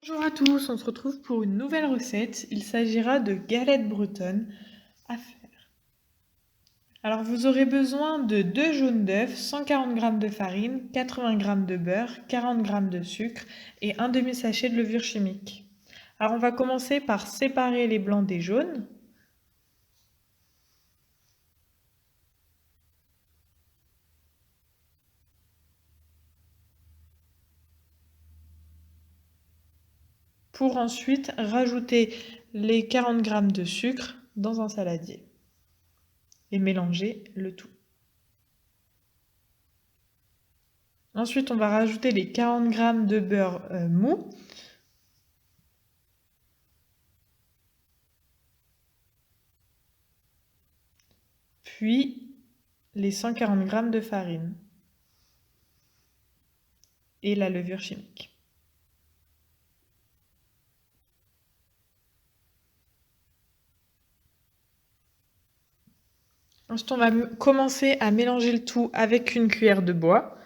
Bonjour à tous, on se retrouve pour une nouvelle recette. Il s'agira de galettes bretonnes à faire. Alors vous aurez besoin de 2 jaunes d'œufs, 140 g de farine, 80 g de beurre, 40 g de sucre et un demi-sachet de levure chimique. Alors on va commencer par séparer les blancs des jaunes. Pour ensuite rajouter les 40 g de sucre dans un saladier et mélanger le tout. Ensuite, on va rajouter les 40 g de beurre mou. Puis les 140 g de farine et la levure chimique. Ensuite, on va commencer à mélanger le tout avec une cuillère de bois.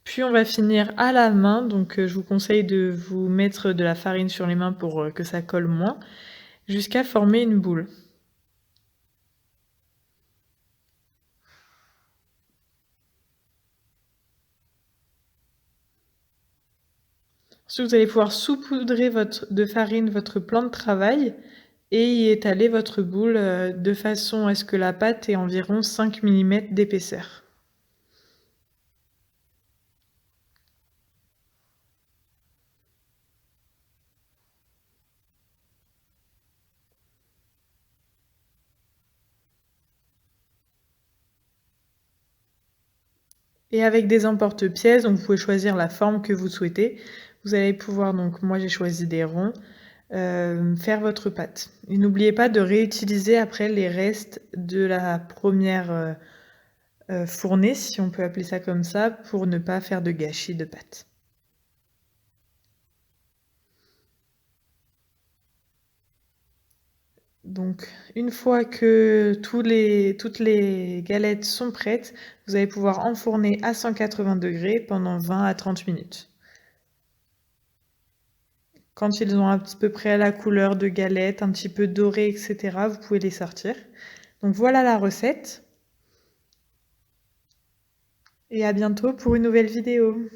Puis on va finir à la main, donc je vous conseille de vous mettre de la farine sur les mains pour que ça colle moins, jusqu'à former une boule. Ensuite, vous allez pouvoir saupoudrer de farine votre plan de travail et y étaler votre boule de façon à ce que la pâte ait environ 5 mm d'épaisseur. Et avec des emporte-pièces, donc vous pouvez choisir la forme que vous souhaitez. Vous allez pouvoir, donc moi j'ai choisi des ronds, faire votre pâte. Et n'oubliez pas de réutiliser après les restes de la première fournée, si on peut appeler ça comme ça, pour ne pas faire de gâchis de pâte. Donc une fois que toutes les galettes sont prêtes, vous allez pouvoir enfourner à 180 degrés pendant 20 à 30 minutes. Quand ils ont un petit peu près la couleur de galette, un petit peu doré, etc., vous pouvez les sortir. Donc voilà la recette. Et à bientôt pour une nouvelle vidéo.